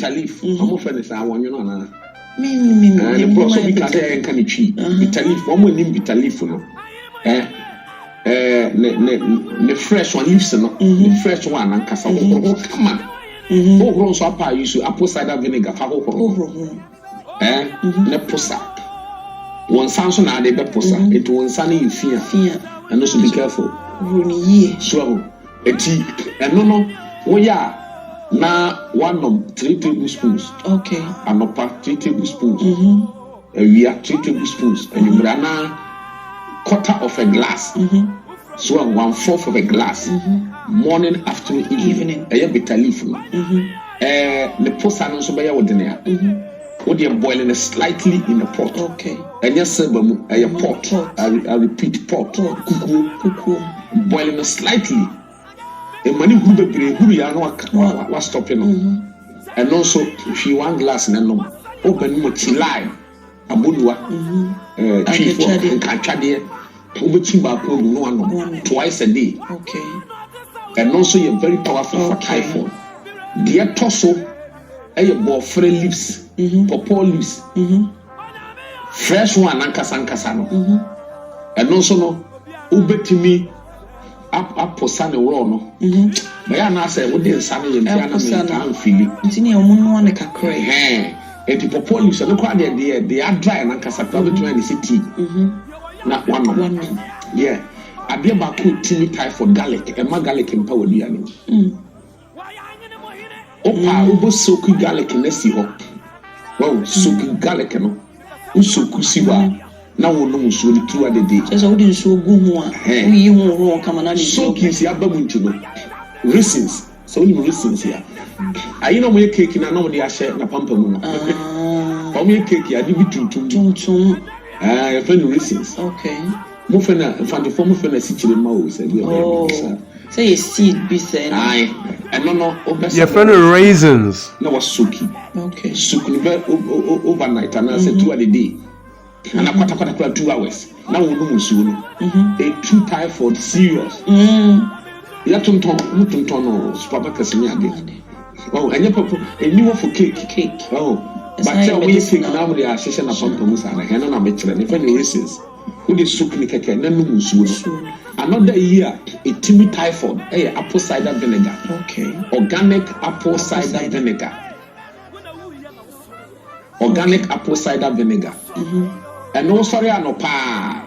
bitter leaf. I'm offended. I want you know. The process we can say can tree. Bitter leaf. One more name bitter leaf. No. The fresh one leaves. No. The fresh one and kasa. Come on. Oh, grown so apa use apple cider vinegar. Ne posa. One sounds na de be posa. It won't sunny you fear. And also be careful. So, eti no. Oh yeah. Now 3 tablespoons. Okay. Anopa 3 tablespoons. We are 3 tablespoons. And you brana quarter of a glass. So 1/4 of a glass. Morning, afternoon, evening. A bitter leaf. The post so by your dinner. What you're boiling slightly in a pot. Okay. And yes, a pot. I repeat, pot. Cuckoo. Boiling slightly. The money who be was stopping. And also, if you want glass and no open mutilai, a budua, chief and catchadia, twice a day. Okay. And also, you're very powerful for typhoid. Dear Tosso, a ball free leaves, pawpaw leaves, fresh one, and Casancasano. And also, no, Ube to me. Up posane no. But I say what dey sane and I'm feeling. Ntini omo no one kakra. Et the police no kwa they are dry and kasa between the city. Na one. Yeah. Ade ba ko timi typhoid garlic, e ma garlic mpa wadu ya ni. Opa ubo soku garlic na si ho. Wow, soku garlic no. Usoku siwa. Now we know so the throughout the day. So we didn't show go more. We won't come and so kids ya bamuntu no. Raisins. So we raisins here. I know we cake na no dey share na pampa mu no. We cake ya di bituntum. You find raisins. Okay. Mo fe na fanti form fe na sichire ma o say we say a seed be say. Aye. And no your friend raisins. No was soaky. Okay. Soaky overnight and I said throughout the day. And I quarter 2 hours. Now we know soon. A true typhoid serious. You don't know, Papa Casimir again. Oh, and you papa, a new for cake. Oh, but tell me, cake now they are session upon Pomusa and I cannot make it. If any reasons, who is soup in cake and then soon. Another year, a timid typhoid, apple cider vinegar. Okay. Organic apple cider vinegar. Organic apple cider vinegar. And no sorry, I know pa.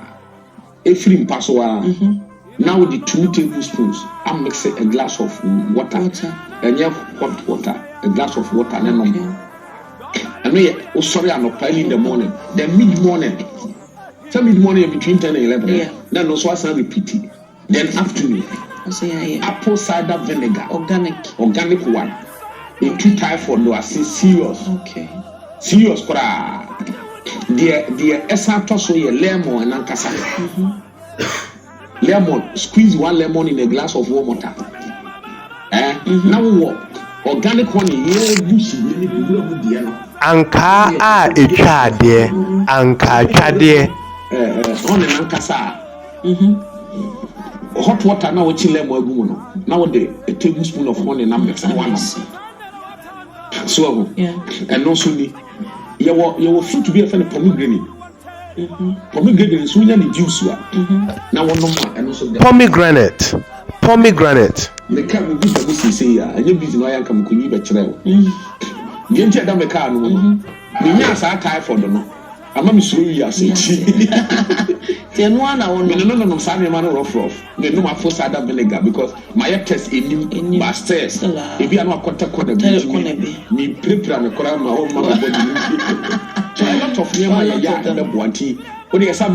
If you pass now with the 2 tablespoons, I'm mixing a glass of water. And you have hot water, a glass of water, and then and me, oh sorry, I know pa in the morning. Then mid-morning, between 10 and 11. Yeah. Then also I repeat it. Then afternoon, apple cider vinegar, organic one. A 2 typhoid, no, I say serious. Okay. Serious, kora. The essence also a lemon and ankasa. Lemon, squeeze 1 lemon in a glass of warm water. Now what? Organic one here, bush, Anka echade, anka chade. On an ankasa. Hot water now, which lemon, now a tablespoon of honey and mix and one. So, and also your fruit to be a fan of pomegranate. Pomegranate is really the juice. Now one more and also pomegranate. The car will be the business here, and your business I come to you better. You enter the car, no. The years are tired for them. I'm not sure you are saying. Then one I want no, Sunday man rough. They know my first cider vinegar because my test in new masters. If you are not quarter, me prepare me corral my own mother body. So a lot of me, my yard and the bounty. What do you say?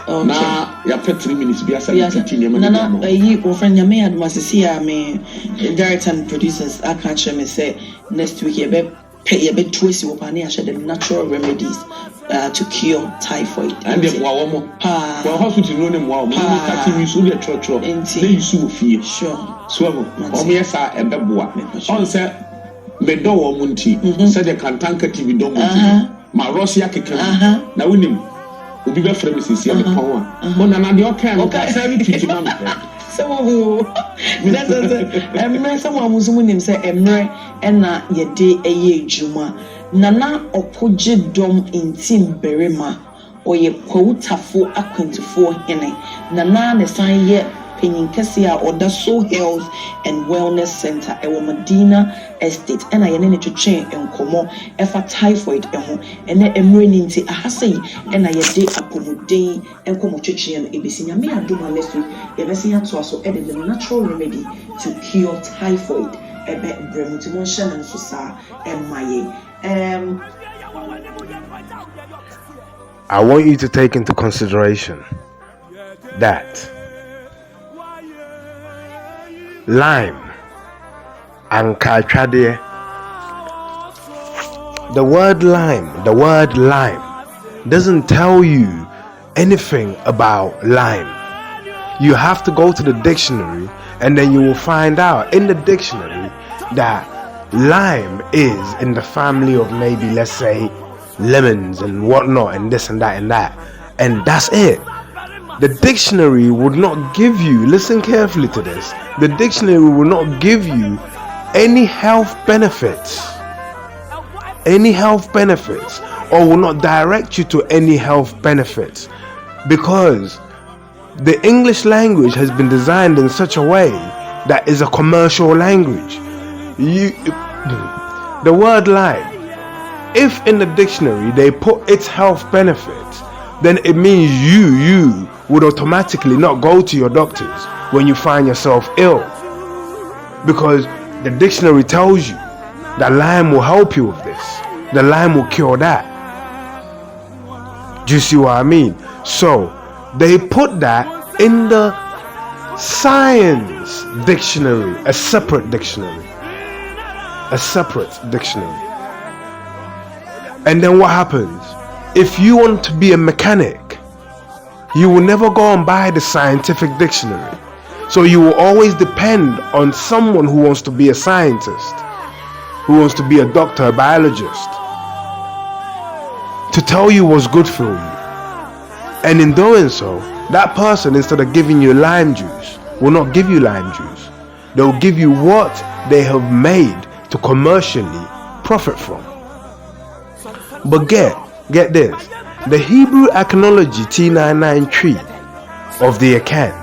Now, you have 3 minutes. Be a 17 minutes. You friend your man must see me. Director and producers, I can't share me say next week. You pay a bit twisty upon the natural remedies to cure typhoid. And the Wawamo, hospital, no name, wow, you should get church, you should feel sure. So, yes, I am a boy. On said, Medo Munti, said the Cantanka TV don't my Rossia Kikan, now we will be very famous in the power. One another, okay, Someone someone was winning say Emre and na ye day a ye juma. Nana opoje dom in team berima or ye quota for aquintafo hene. Nana ne sign ye penny Cassia or the Soul Health and Wellness Center, a Medina Estate, and I am to chain and como efa typhoid and then emergency a hasi and I day upon day and como chichi and abc. Me I do my next week. If I see to also edit the natural remedy to cure typhoid, a bit bremotion and sosa and my I want you to take into consideration that lime and kalchade. The word lime doesn't tell you anything about lime. You have to go to the dictionary and then you will find out in the dictionary that lime is in the family of maybe, let's say, lemons and whatnot and this and that, and that's it. The dictionary would not give you, listen carefully to this, the dictionary will not give you any health benefits, or will not direct you to any health benefits, because the English language has been designed in such a way that is a commercial language. The word lime, if in the dictionary they put its health benefits, then it means you would automatically not go to your doctors when you find yourself ill, because the dictionary tells you that lime will help you with this, the lime will cure that. Do you see what I mean? So they put that in the science dictionary, a separate dictionary. And then what happens? If you want to be a mechanic, you will never go and buy the scientific dictionary. So you will always depend on someone who wants to be a scientist, who wants to be a doctor, a biologist, to tell you what's good for you. And in doing so, that person, instead of giving you lime juice, will not give you lime juice. They'll give you what they have made to commercially profit from. But get this, the Hebrew Archaeology T99 of the Akans,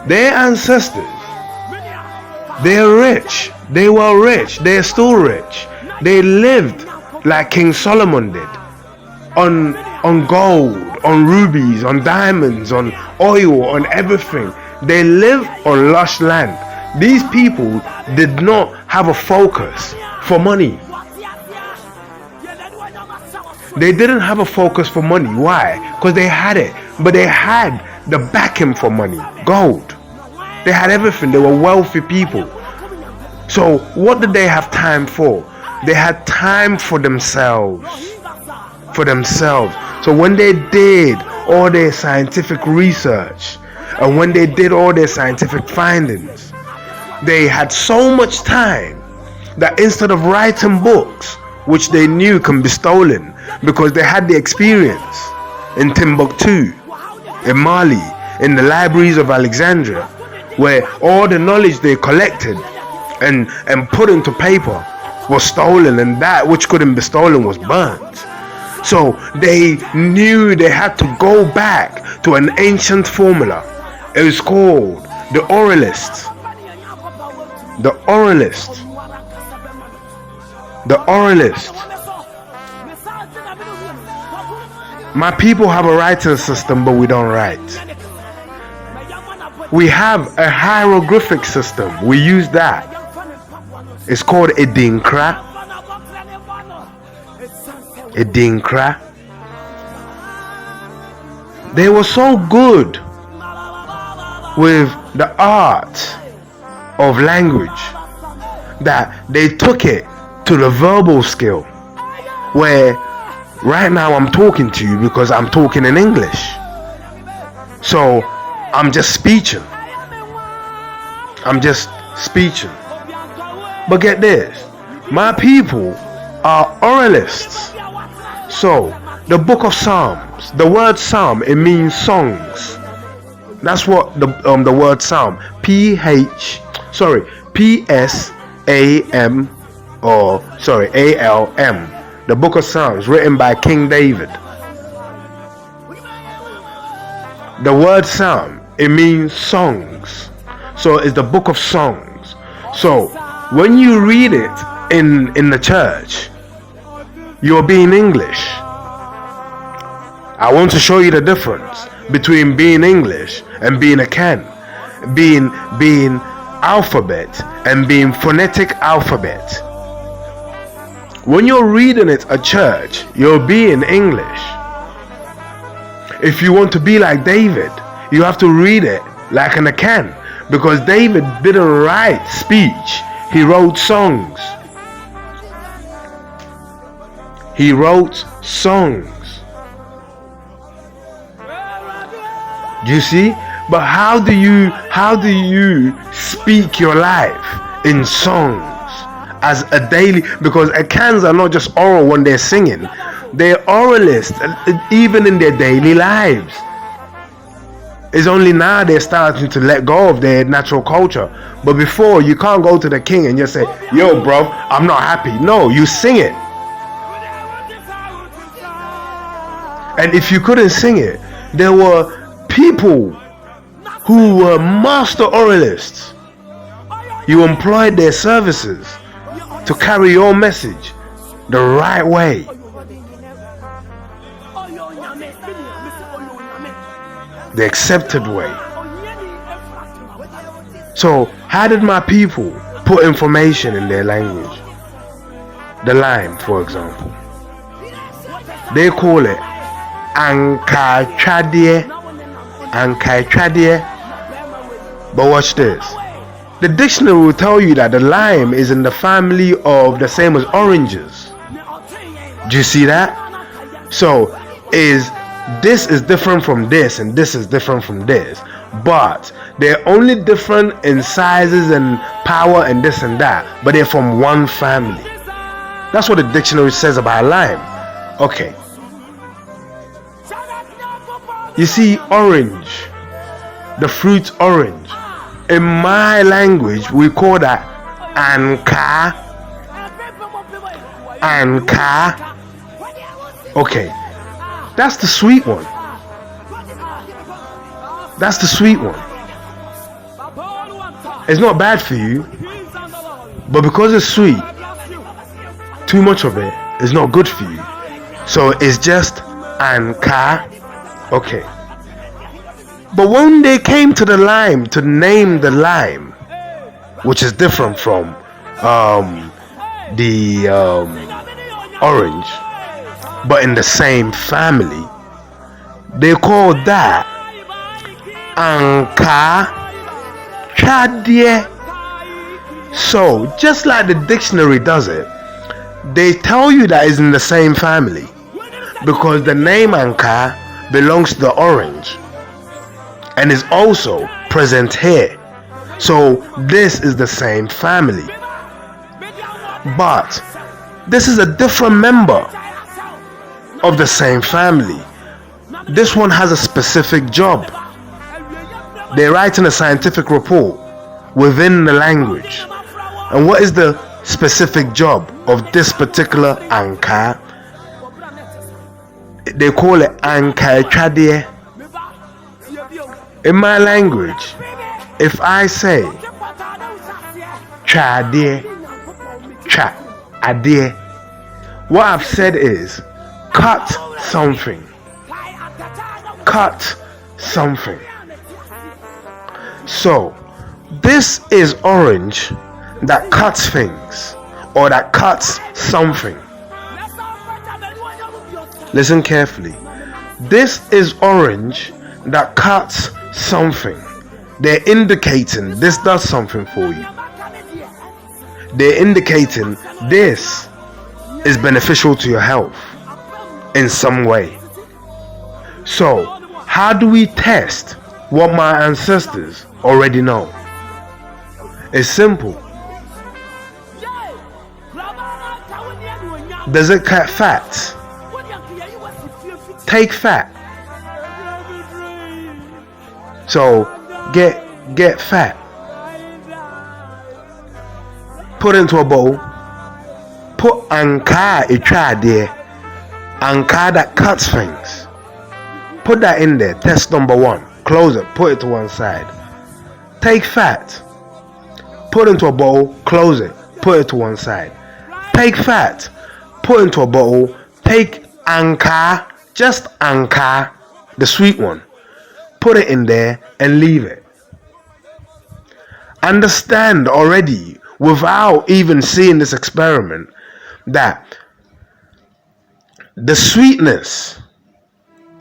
their ancestors, they're rich, they were rich, they're still rich. They lived like King Solomon did, on gold, on rubies, on diamonds, on oil, on everything. They live on lush land. These people did not have a focus for money. They didn't have a focus for money. Why? Because they had it, but they had the backing for money, gold. They had everything. They were wealthy people. So what did they have time for? They had time for themselves. So when they did all their scientific research, and when they did all their scientific findings, they had so much time that instead of writing books, which they knew can be stolen, because they had the experience in Timbuktu, in Mali, in the libraries of Alexandria, where all the knowledge they collected and put into paper was stolen, and that which couldn't be stolen was burnt. So they knew they had to go back to an ancient formula. It was called the Oralist. The Oralist. My people have a writing system, but we don't write. We have a hieroglyphic system. We use that. It's called Edinkra. They were so good with the art of language that they took it to the verbal skill, where right now I'm talking to you because I'm talking in English. So I'm just speeching. But get this, my people are oralists. So the book of Psalms, the word psalm, it means songs. That's what the word psalm. PSAM, the book of Psalms written by King David. The word psalm, it means songs. So it's the book of songs. So when you read it in the church, you're being English. I want to show you the difference between being English and being Akan, being alphabet and being phonetic alphabet. When you're reading it at church, you're being English. If you want to be like David, you have to read it like an Akan, because David didn't write speech, he wrote songs. He wrote songs. Do you see? But how do you speak your life in songs as a daily? Because Akans are not just oral when they're singing, they're oralists even in their daily lives. It's only now they're starting to let go of their natural culture. But before, you can't go to the king and just say, yo bro, I'm not happy. No, you sing it. And if you couldn't sing it, there were people who were master oralists. You employed their services to carry your message the right way. The accepted way. So how did my people put information in their language? The lime, for example, they call it Ankachadie. But watch this. The dictionary will tell you that the lime is in the family of the same as oranges. Do you see that? So this is different from this and this is different from this, but they're only different in sizes and power and this and that, but they're from one family. That's what the dictionary says about lime. Okay. You see, orange, the fruit orange, in my language we call that anka. Okay, that's the sweet one. That's the sweet one. It's not bad for you, but because it's sweet, too much of it is not good for you. So it's just anka. Okay. But when they came to the lime to name the lime, which is different from the orange, but in the same family, they called that Anka Chadie. So just like the dictionary does it, they tell you that it's in the same family because the name Anka belongs to the orange and is also present here. So this is the same family, but this is a different member of the same family. This one has a specific job. They're writing a scientific report within the language. And what is the specific job of this particular Anka? They call it Anka Chadie. In my language, if I say Chadie, Adie, what I've said is cut something. Cut something. So this is orange that cuts things, or that cuts something. Listen carefully. This is orange that cuts something. They're indicating this does something for you. They're indicating this is beneficial to your health in some way. So how do we test what my ancestors already know? It's simple. Does it cut fat? Take fat. So get fat, put into a bowl, put ankaa etwa there, ankaa that cuts things, put that in there. Test number 1. Close it, put it to one side. Take fat, put into a bowl, close it, put it to one side. Take fat, put into a bowl, take ankaa, just ankaa, the sweet one, put it in there and leave it. Understand already, without even seeing this experiment, that the sweetness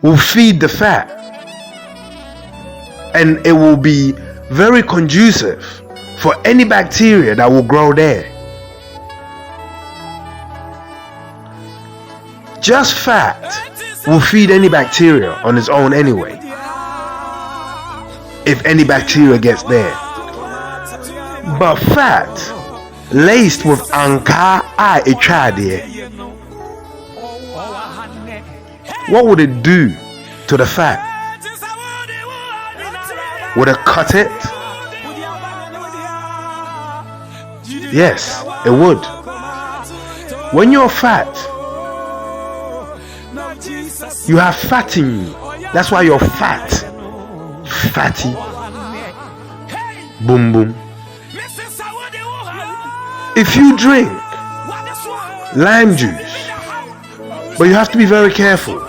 will feed the fat, and it will be very conducive for any bacteria that will grow there. Just fat will feed any bacteria on its own anyway, if any bacteria gets there. But fat laced with ankaa etwa, what would it do to the fat? Would it cut it? Yes, it would. When you're fat, you have fat in you. That's why you're fat. Fatty. Boom boom. If you drink lime juice, but you have to be very careful.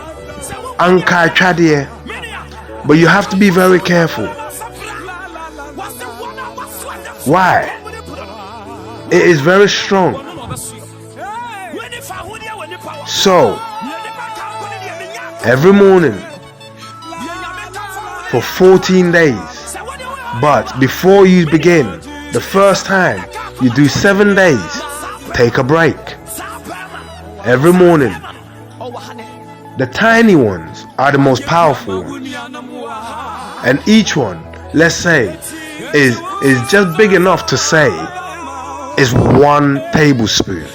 Ankaa etwa, but you have to be very careful. Why? It is very strong. So, every morning for 14 days, but before you begin, the first time you do 7 days, take a break. Every morning. The tiny ones are the most powerful ones, and each one, let's say, is just big enough to say is 1 tablespoon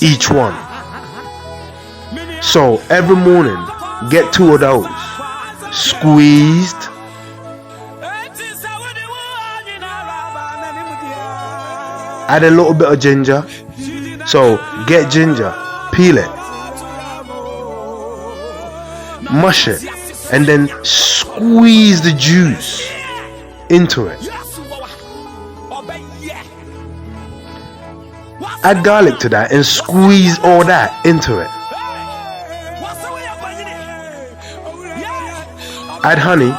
each one. So every morning get 2 of those squeezed, add a little bit of ginger. So get ginger, peel it, mush it, and then squeeze the juice into it. Add garlic to that and squeeze all that into it. Add honey,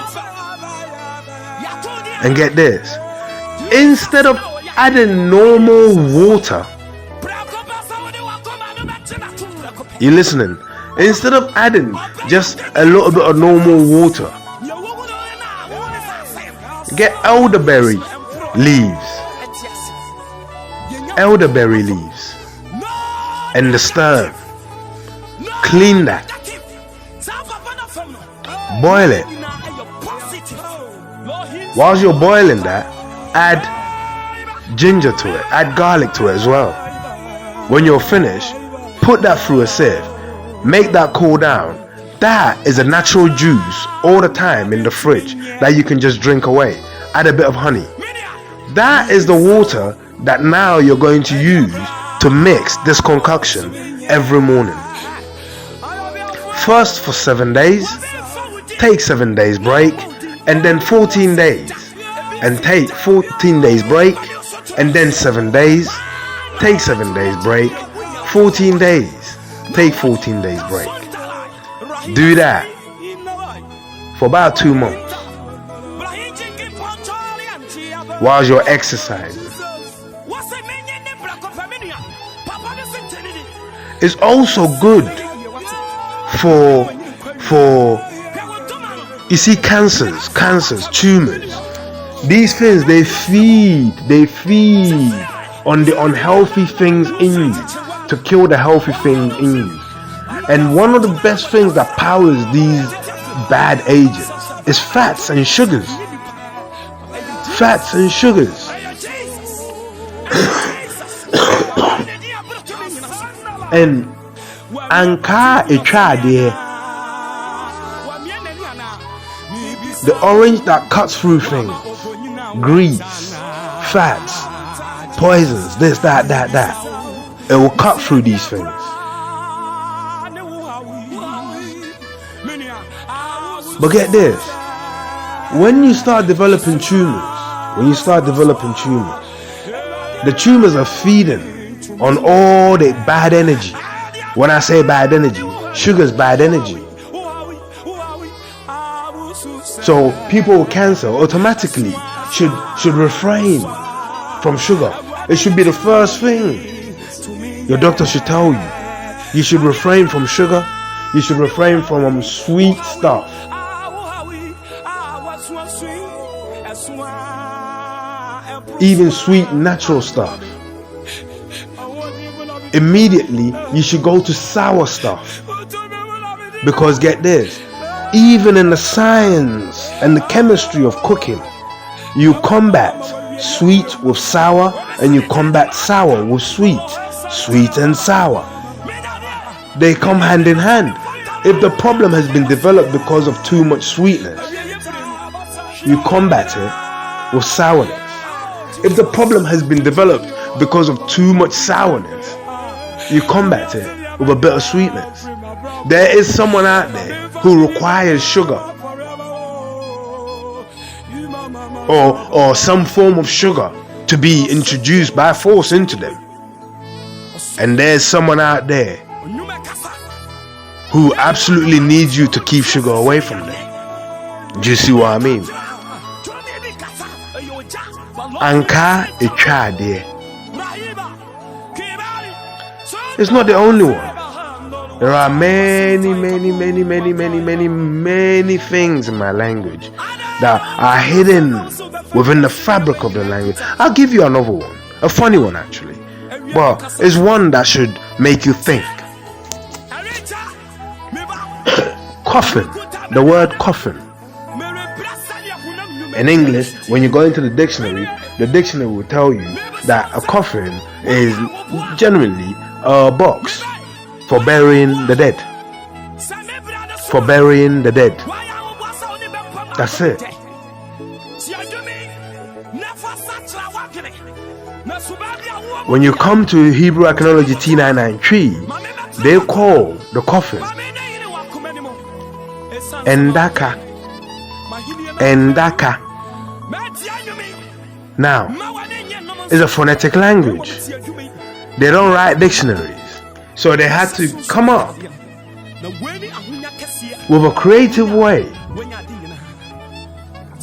and get this. Instead of adding normal water, you listening? Instead of adding just a little bit of normal water, get elderberry leaves. Elderberry leaves. And the stem. Clean that. Boil it. Whilst you're boiling that, add ginger to it. Add garlic to it as well. When you're finished, put that through a sieve. Make that cool down. That is a natural juice all the time in the fridge that you can just drink away. Add a bit of honey. That is the water that now you're going to use to mix this concoction every morning. First for 7 days, take 7 days break, and then 14 days, and take 14 days break, and then 7 days, take 7 days break, 14 days, take 14 days break. Do that for about 2 months while you're exercising. It's also good for you see cancers, tumors. These things they feed on the unhealthy things in you to kill the healthy things in you. And one of the best things that powers these bad agents is fats and sugars. Fats and sugars. And ankaa etwa there, The orange that cuts through things. Grease, fats, poisons, this, that. It will cut through these things. But get this. When you start developing tumors, the tumors are feeding on all the bad energy. When I say bad energy, sugar's bad energy. So people with cancer automatically should refrain from sugar. It should be the first thing your doctor should tell you. You should refrain from sugar. You should refrain from sweet stuff. Even sweet natural stuff. Immediately you should go to sour stuff. Because get this, even in the science and the chemistry of cooking, you combat sweet with sour and you combat sour with sweet. Sweet and sour, they come hand in hand. If the problem has been developed because of too much sweetness, you combat it with sourness. If the problem has been developed because of too much sourness, you combat it with a bit of sweetness. There is someone out there who requires sugar or some form of sugar to be introduced by force into them. And there's someone out there who absolutely needs you to keep sugar away from them. Do you see what I mean? Anka Ichade. It's not the only one. There are many things in my language that are hidden within the fabric of the language. I'll give you another one, a funny one actually. Well, it's one that should make you think. Coffin. The word coffin. In English, when you go into the dictionary will tell you that a coffin is generally a box for burying the dead. For burying the dead. That's it. When you come to Hebrew Archaeology T993, they call the coffin Endaka. Endaka. Now, it's a phonetic language. They don't write dictionaries, so they had to come up with a creative way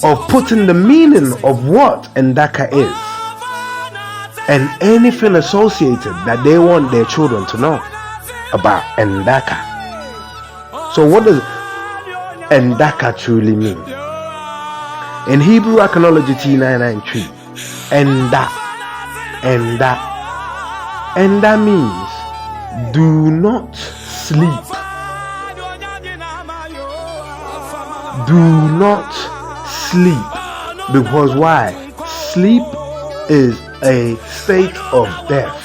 of putting the meaning of what Endaka is and anything associated that they want their children to know about Endaka. So what does Endaka truly mean? In Hebrew Archaeology T993, Enda means do not sleep. Do not sleep. Because why? Sleep is a state of death.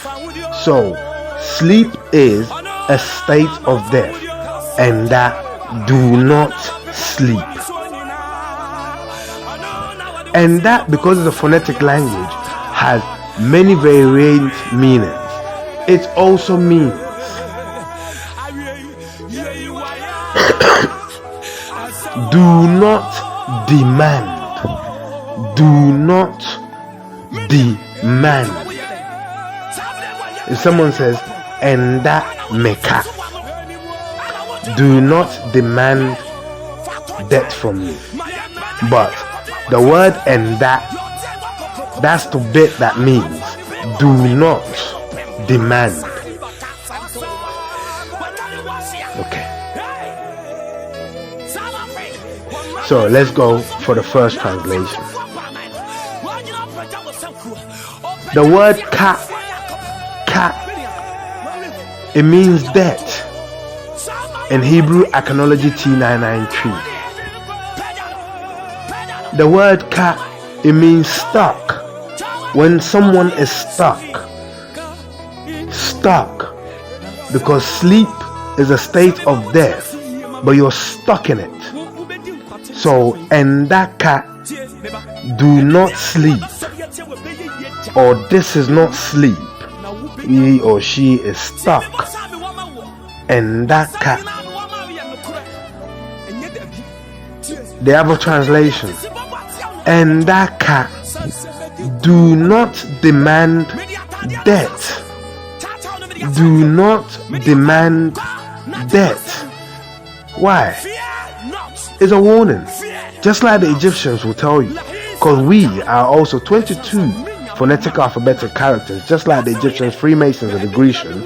So sleep is a state of death. And that do not sleep. And that, because it's a phonetic language, has many variant meanings. It also means do not demand. Do not demand. If someone says Enda Meka, do not demand debt from me. But the word Enda, that's the bit that means do not demand. Okay. So let's go for the first translation. The word ka, it means debt. In Hebrew Archaeology T993. The word ka, it means stuck. When someone is stuck. Stuck. Because sleep is a state of death, but you're stuck in it. So Endaka, do not sleep, or this is not sleep. He or she is stuck. Endaka. The other translation, Endaka, do not demand debt. Do not demand debt. Why? It's a warning, just like the Egyptians will tell you, because we are also 22 phonetic alphabetic characters, just like the Egyptians, Freemasons, and the Grecians.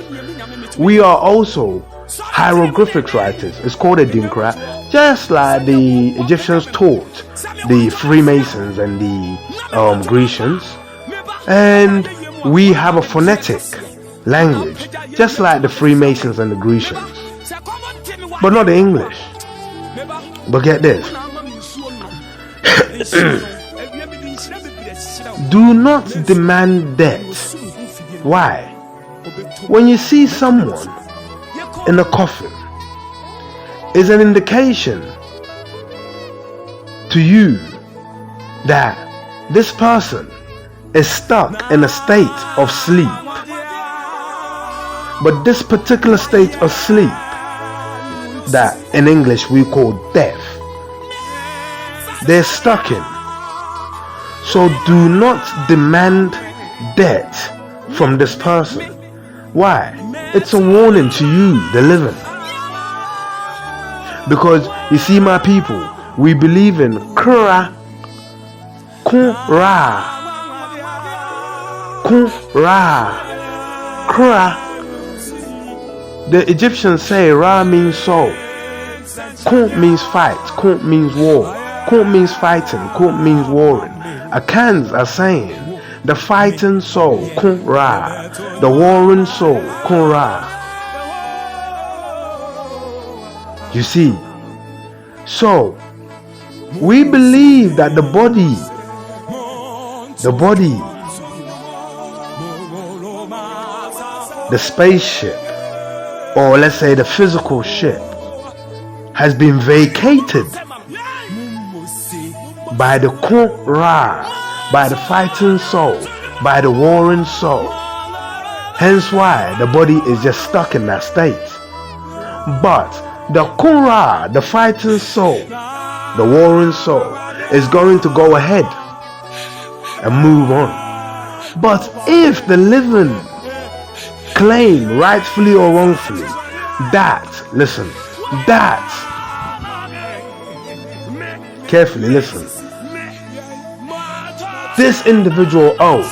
We are also hieroglyphics writers. It's called a Dinkra, just like the Egyptians taught the Freemasons and the Grecians. And we have a phonetic language, just like the Freemasons and the Grecians, but not the English. But get this. Do not demand debt. Why? When you see someone in a coffin, it's an indication to you that this person is stuck in a state of sleep. But this particular state of sleep, that in English we call death, they're stuck in. So do not demand debt from this person. Why? It's a warning to you, the living. Because you see, my people, we believe in Kura, Kura, Kura, Kura. The Egyptians say Ra means soul. Kun means fight. Kun means war. Kun means fighting. Kun means warring. Akans are saying the fighting soul, Kun Ra. The warring soul, Kun Ra. You see? So, we believe that the body, the spaceship, or let's say the physical ship, has been vacated by the Kun Ra, by the fighting soul, by the warring soul. Hence why the body is just stuck in that state. But the Kun Ra, the fighting soul, the warring soul, is going to go ahead and move on. But if the living claim, rightfully or wrongfully, that, listen, that, carefully listen, this individual owes,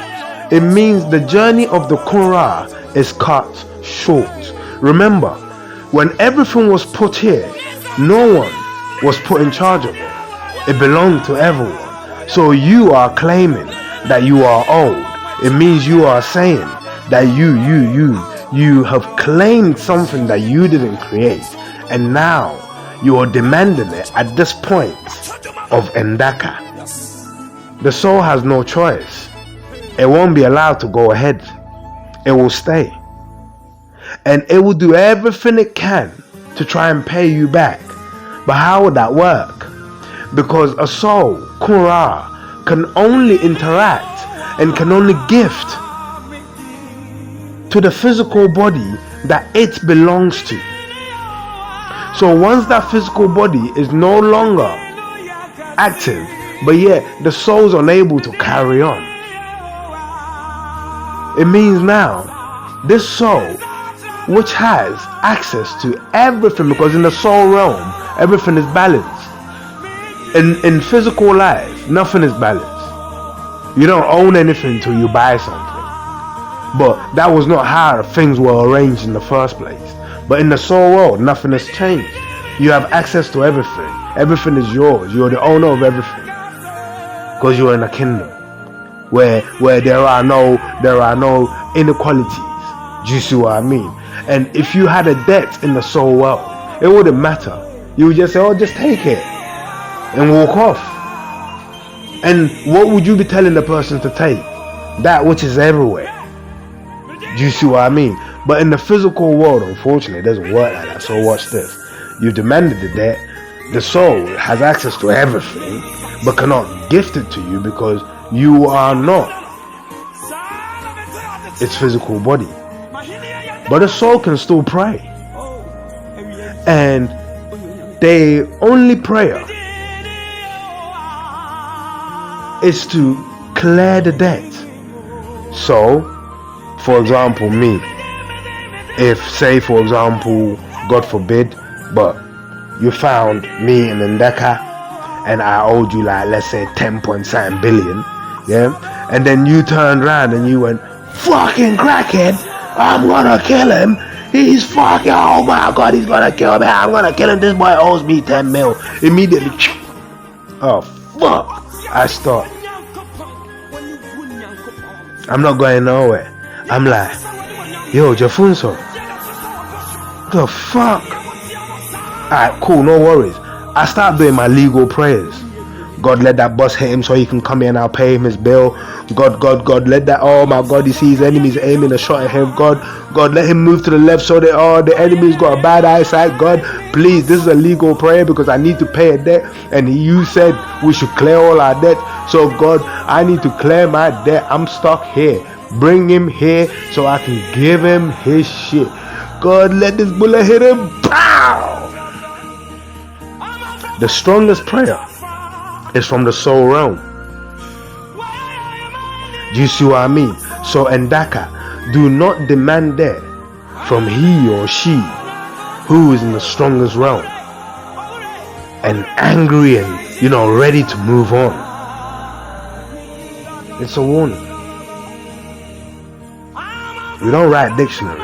it means the journey of the Kun Ra is cut short. Remember, when everything was put here, no one was put in charge of it. It belonged to everyone. So you are claiming that you are owed. It means you are saying that you have claimed something that you didn't create, and now you are demanding it at this point of Endaka. The soul has no choice. It won't be allowed to go ahead. It will stay. And it will do everything it can to try and pay you back. But how would that work? Because a soul, Kun Ra, can only interact and can only gift to the physical body that it belongs to. So once that physical body is no longer active, but yet the soul's unable to carry on, it means now this soul, which has access to everything, because in the soul realm everything is balanced. In physical life, nothing is balanced. You don't own anything until you buy something. But that was not how things were arranged in the first place. But in the soul world, nothing has changed. You have access to everything. Everything is yours. You're the owner of everything. Because you're in a kingdom where there are no inequalities. Do you see what I mean? And if you had a debt in the soul world, it wouldn't matter. You would just say, oh, just take it and walk off. And what would you be telling the person to take? That which is everywhere. Do you see what I mean? But in the physical world, unfortunately, it doesn't work like that. So watch this. You demanded the debt, The soul has access to everything, but cannot gift it to you because you are not its physical body. But the soul can still pray. And their only prayer is to clear the debt. So, for example, me, if, say, for example, God forbid, but you found me in Ndeka and I owed you like, let's say 10.7 billion, yeah, and then you turned around and you went, fucking crackhead, I'm gonna kill him, he's fucking, oh my god, he's gonna kill me, I'm gonna kill him, this boy owes me 10 mil, immediately, oh fuck, I stop. I'm not going nowhere. I'm like, yo, Jafunso, the fuck? Alright, cool, no worries. I start doing my legal prayers. God, let that boss hit him so he can come here and I'll pay him his bill. God, let that, oh my god, he sees enemies aiming a shot at him. God, let him move to the left so that, oh, the enemy's got a bad eyesight. God, please, this is a legal prayer because I need to pay a debt. And you said we should clear all our debt. So God, I need to clear my debt. I'm stuck here. Bring him here so I can give him his shit. God, let this bullet hit him. Pow! The strongest prayer is from the soul realm. Do you see what I mean? So Ndaka, do not demand that from he or she who is in the strongest realm and angry and, ready to move on. It's a warning. We don't write dictionaries.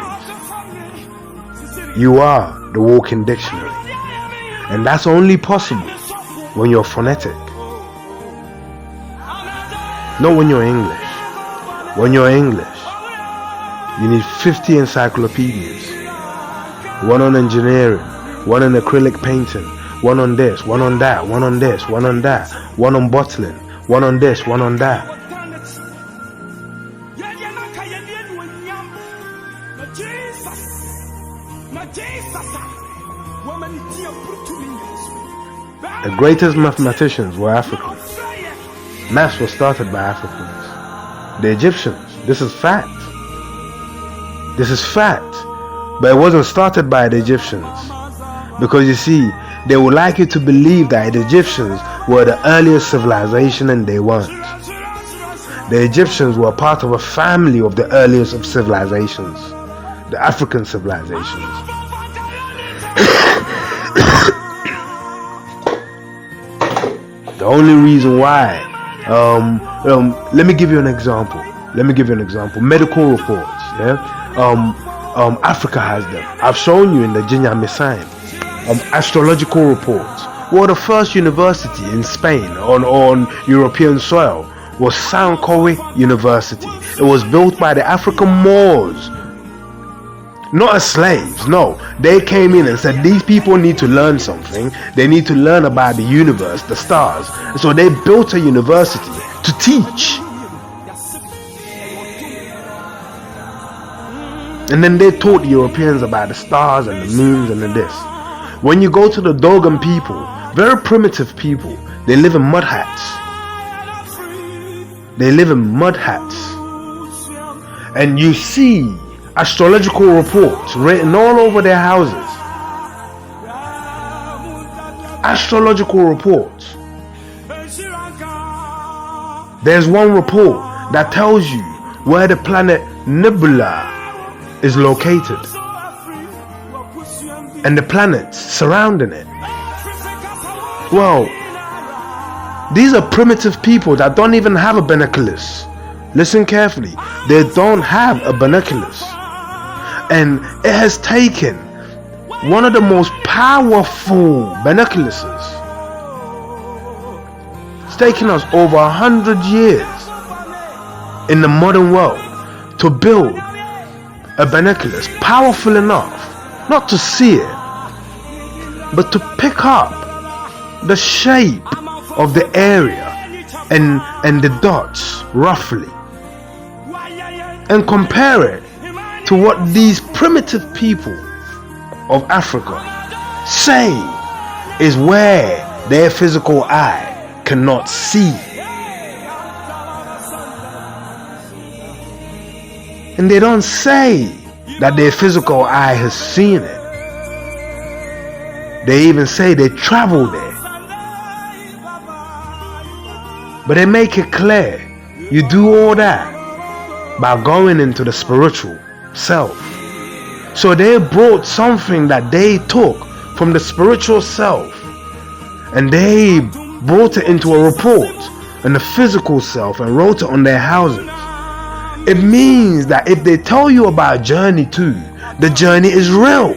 You are the walking dictionary. And that's only possible when you're phonetic. Not when you're English. When you're English, you need 50 encyclopedias. One on engineering, one on acrylic painting, one on this, one on that, one on this, one on that, one on bottling, one on this, one on that. The greatest mathematicians were Africans. Maths was started by Africans. The Egyptians. This is fact. This is fact. But it wasn't started by the Egyptians. Because you see, they would like you to believe that the Egyptians were the earliest civilization and they weren't. The Egyptians were part of a family of the earliest of civilizations. The African civilizations. The only reason why, let me give you an example. Medical reports, yeah. Africa has them. I've shown you in the Jinyame sign. Astrological reports. Well, the first university in Spain on European soil was Sankowe University. It was built by the African Moors. Not as slaves, no. They came in and said these people need to learn something. They need to learn about the universe, the stars. So they built a university to teach. And then they taught the Europeans about the stars and the moons and this. When you go to the Dogon people, very primitive people, they live in mud huts. And you see astrological reports written all over their houses. Astrological reports. There's one report that tells you where the planet Nebula is located and the planets surrounding it. Well, these are primitive people that don't even have a binoculars. Listen carefully. They don't have a binoculars. And it has taken one of the most powerful binoculars. It's taken us over 100 years in the modern world to build a binoculars powerful enough not to see it, but to pick up the shape of the area and the dots roughly, and compare it to what these primitive people of Africa say is where their physical eye cannot see. And they don't say that their physical eye has seen it. They even say they travel there. But they make it clear you do all that by going into the spiritual self. So they brought something that they took from the spiritual self and they brought it into a report in the physical self and wrote it on their houses. It means that if they tell you about journey 2, the journey is real.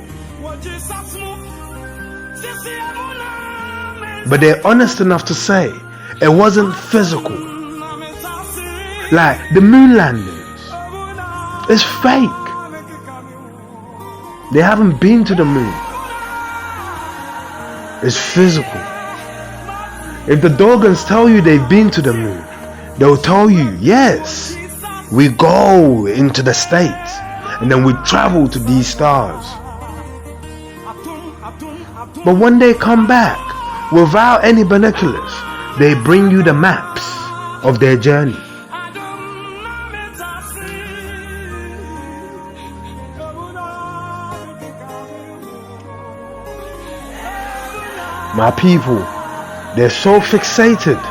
But they're honest enough to say it wasn't physical. Like the moon landings, it's fake. They haven't been to the moon. It's physical. If the Dogons tell you they've been to the moon, they'll tell you, yes, we go into the states and then we travel to these stars. But when they come back without any binoculars, they bring you the maps of their journey. My people, they're so fixated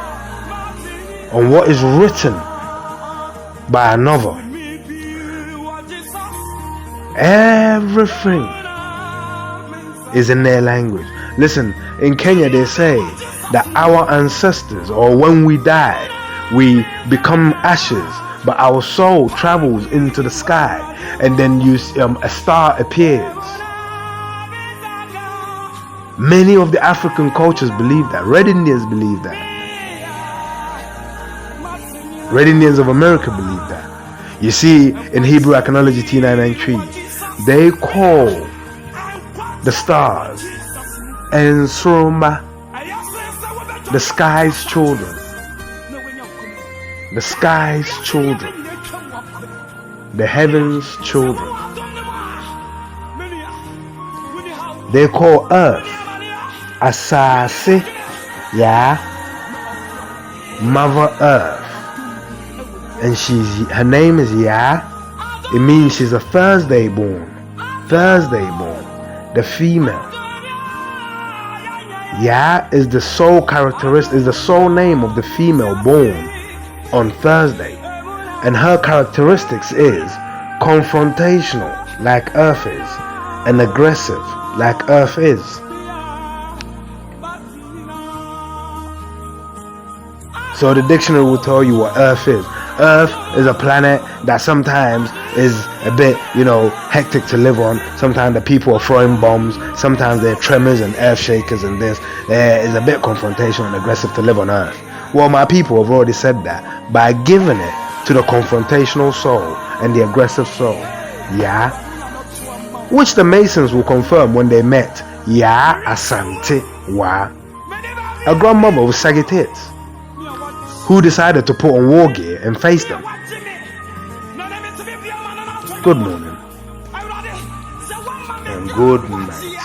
on what is written by another. Everything is in their language. Listen, in Kenya they say that our ancestors, or when we die, we become ashes, but our soul travels into the sky, and then a star appears. Many of the African cultures believe that. Red Indians believe that. Red Indians of America believe that. You see, in Hebrew Iconology T993, they call the stars Ensroma, the sky's children. The sky's children. The heavens' children. They call Earth Asase, Mother Earth. And her name is Ya. It means she's a Thursday born, the female. Ya is the sole characteristic, is the sole name of the female born on Thursday, and her characteristics is confrontational, like Earth is, and aggressive, like Earth is. So the dictionary will tell you what Earth is. Earth is a planet that sometimes is a bit, hectic to live on. Sometimes the people are throwing bombs. Sometimes there are tremors and earth shakers and this. There is a bit confrontational and aggressive to live on Earth. Well, my people have already said that by giving it to the confrontational soul and the aggressive soul. Which the Masons will confirm when they met Ya Asante Wa, a grandmother with saggy tits, who decided to put on war gear and face them. Good morning and good night.